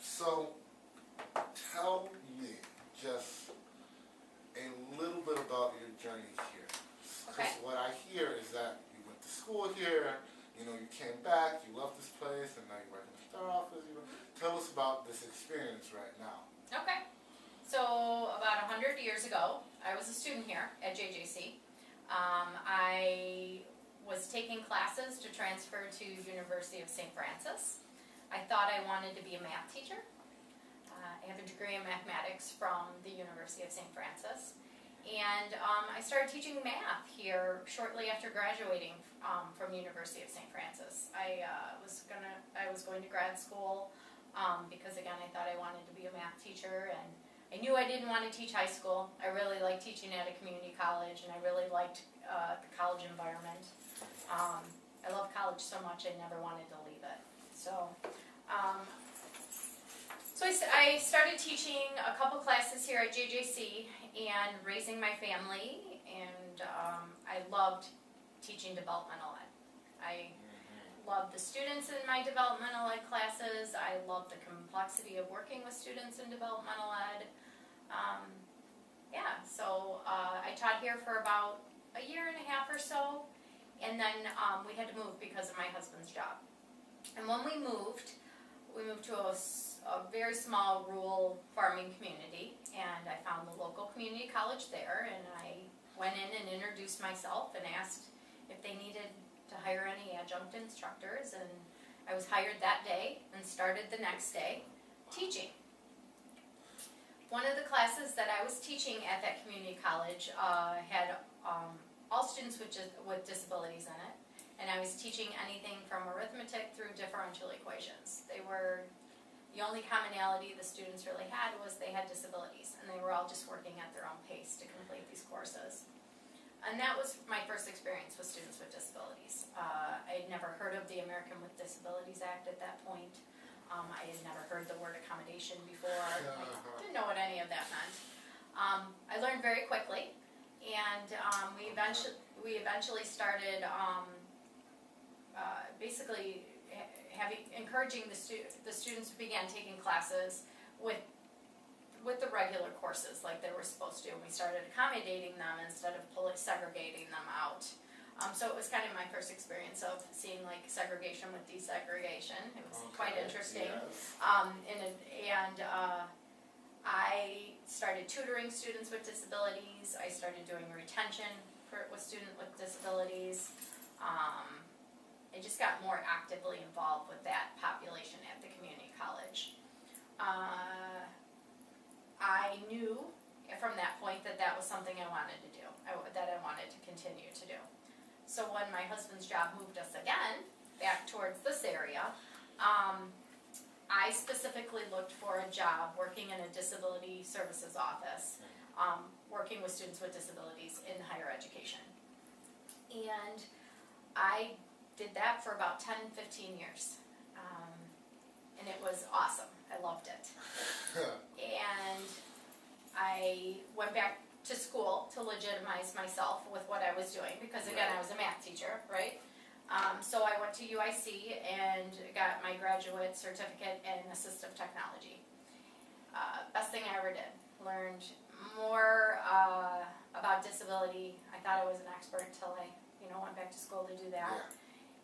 So, tell me just a little bit about your journey here. Because Okay. what I hear is that you went to school here, you came back, you love this place, and now you work in the star office. Tell us about this experience right now. Okay. So about 100 years ago, I was a student here at JJC. I was taking classes to transfer to University of St. Francis. I thought I wanted to be a math teacher. I have a degree in mathematics from the University of St. Francis. And I started teaching math here shortly after graduating from University of St. Francis. I was going to grad school because again I thought I wanted to be a math teacher, and I knew I didn't want to teach high school. I really liked teaching at a community college, and I really liked the college environment. I love college so much I never wanted to leave it. So I started teaching a couple classes here at JJC and raising my family, and I loved teaching developmental ed. I loved the students in my developmental ed classes. I loved the complexity of working with students in developmental ed. So I taught here for about a year and a half or so, and then we had to move because of my husband's job. And when we moved to a very small rural farming community, and I found the local community college there, and I went in and introduced myself and asked if they needed to hire any adjunct instructors, and I was hired that day and started the next day teaching. One of the classes that I was teaching at that community college had all students with disabilities in it, and I was teaching anything from arithmetic through differential equations. The only commonality the students really had was they had disabilities, and they were all just working at their own pace to complete these courses. And that was my first experience with students with disabilities. I had never heard of the American with Disabilities Act at that point. I had never heard the word accommodation before. I didn't know what any of that meant. I learned very quickly, and we eventually started basically encouraging the students who began taking classes with the regular courses like they were supposed to. And we started accommodating them instead of segregating them out. So it was kind of my first experience of seeing like segregation with desegregation. It was quite interesting. Yes. I started tutoring students with disabilities. I started doing retention with students with disabilities. I just got more actively involved with that population at the community college. I knew from that point that was something I wanted to do, that I wanted to continue to do. So when my husband's job moved us again back towards this area, I specifically looked for a job working in a disability services office, working with students with disabilities in higher education. And I did that for about 10-15 years, and it was awesome. I loved it. And I went back to school to legitimize myself with what I was doing, because again, I was a math teacher, right? So I went to UIC and got my graduate certificate in assistive technology. Best thing I ever did. Learned more about disability. I thought I was an expert until I went back to school to do that.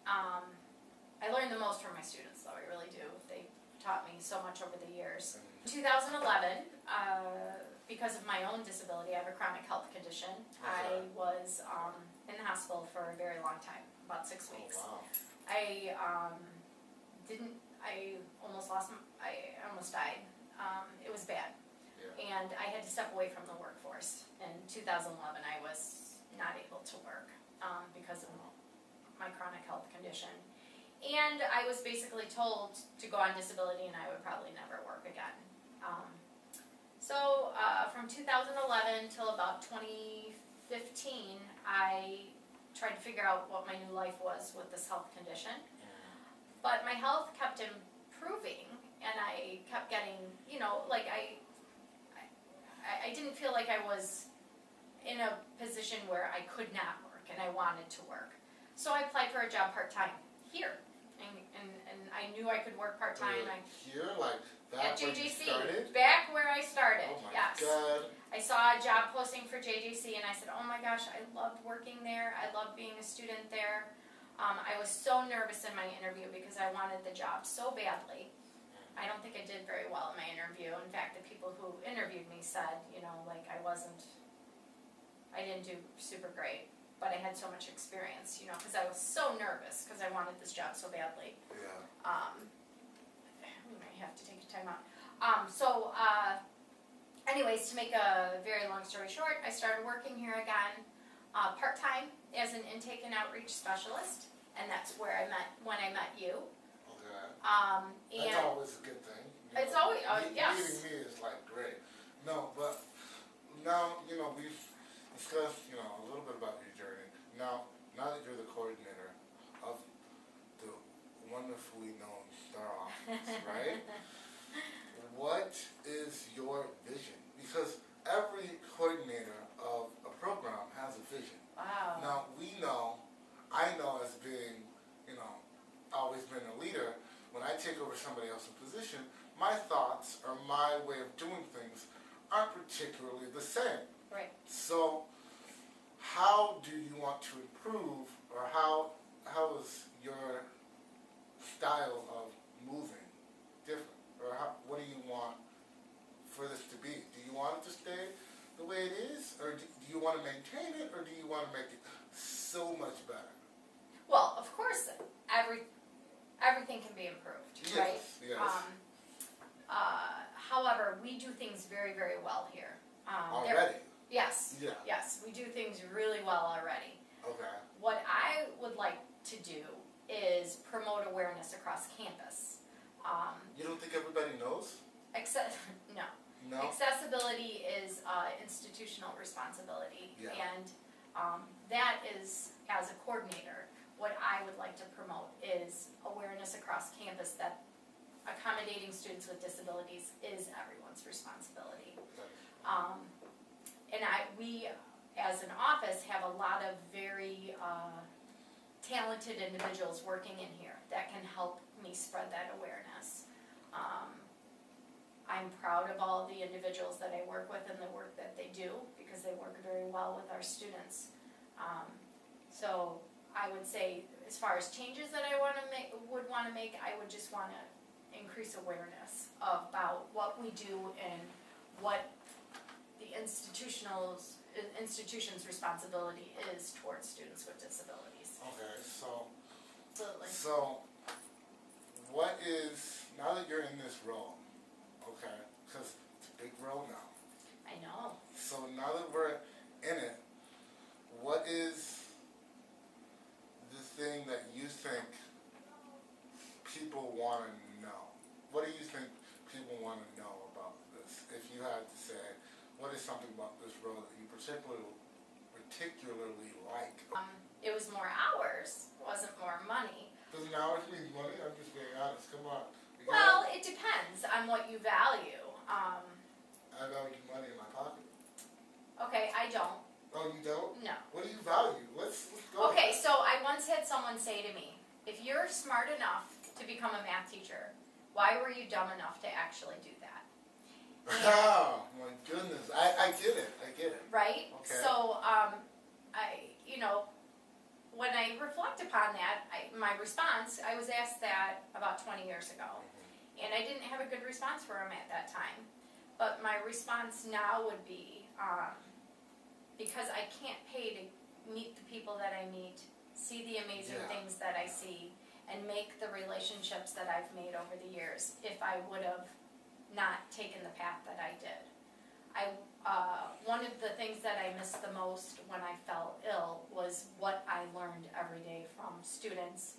I learned the most from my students, though, I really do. They taught me so much over the years. In 2011, because of my own disability, I have a chronic health condition. I was in the hospital for a very long time, about 6 weeks. Oh, wow. I almost died. It was bad. Yeah. And I had to step away from the workforce. In 2011, I was not able to work because of my chronic health condition. And I was basically told to go on disability and I would probably never work again. So from 2011 till about 2015, I tried to figure out what my new life was with this health condition. But my health kept improving, and I kept getting know, like I didn't feel like I was in a position where I could not work and I wanted to work. So I applied for a job part-time here, and I knew I could work part-time. Here, like At that where you JJC, started? back where I started, Oh my yes. God. I saw a job posting for JJC and I said, oh my gosh, I loved working there. I loved being a student there. I was so nervous in my interview because I wanted the job so badly. I don't think I did very well in my interview. In fact, the people who interviewed me said, you know, like I didn't do super great, but I had so much experience, you know, because I was so nervous because I wanted this job so badly. Yeah. We might have to take a time out. Anyways, to make a very long story short, I started working here again, part-time as an intake and outreach specialist, and that's where I met, when I met you. Okay. And That's always a good thing. It's always, yes. Meeting me is like great. No, but now, you know, we've discussed, you know, a little bit about your journey. Now that you're the coordinator of the wonderfully known Star Office, right? What is your vision? Because every coordinator of a program has a vision. Wow. Now, I know as being, you know, always been a leader, when I take over somebody else's position, my thoughts or my way of doing things aren't particularly the same. Right. So, how do you want to improve, or how is your style of moving different? Or what do you want for this to be? Do you want it to stay the way it is? Or do you want to maintain it? Or do you want to make it so much better? Well, of course, everything can be improved, right? Yes. However, we do things very, very well here. Already? Yes. Yeah. Yes, we do things really well already. Okay. What I would like to do is promote awareness across campus. You don't think everybody knows? No. No? Accessibility is institutional responsibility, Yeah. and that is, as a coordinator, what I would like to promote is awareness across campus that accommodating students with disabilities is everyone's responsibility. And we, as an office, have a lot of very talented individuals working in here that can help me spread that awareness. I'm proud of all the individuals that I work with and the work that they do, because they work very well with our students. So I would say, as far as changes that I would want to make, I would just want to increase awareness about what we do and what the institution's responsibility is towards students with disabilities. Okay, so Absolutely. what is, now that you're in this role, okay, because it's a big role now. I know. So now that we're in it, what is the thing that you think people want to know? What do you think people want to know about this? If you had to say, what is something about this role that you particularly like? It was more hours, wasn't more money. Doesn't hours mean money? I'm just being honest. Come on. Well, it depends on what you value. I value money in my pocket. Okay, I don't. Oh, you don't? No. What do you value? Let's go. Okay, so I once had someone say to me, if you're smart enough to become a math teacher, why were you dumb enough to actually do that? Oh, my goodness. I get it. Right? Okay. So, when I reflect upon that, my response, I was asked that about 20 years ago, and I didn't have a good response for him at that time. But my response now would be, because I can't pay to meet the people that I meet, see the amazing things that I see, and make the relationships that I've made over the years, if I would have not taken the path that I did. One of the things that I missed the most when I fell ill was what I learned every day from students,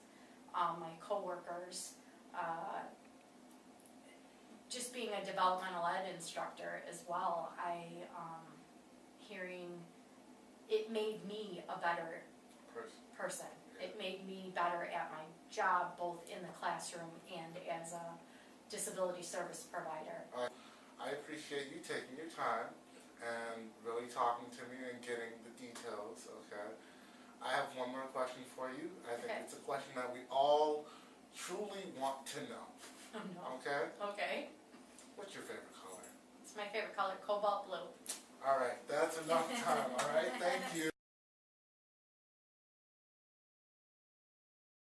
my coworkers, just being a developmental ed instructor as well. Hearing it made me a better person. It made me better at my job, both in the classroom and as a disability service provider. I appreciate you taking your time and really talking to me and getting the details, okay? I have one more question for you. I think Okay. it's a question that we all truly want to know, Oh no. okay? Okay. What's your favorite color? It's my favorite color, cobalt blue.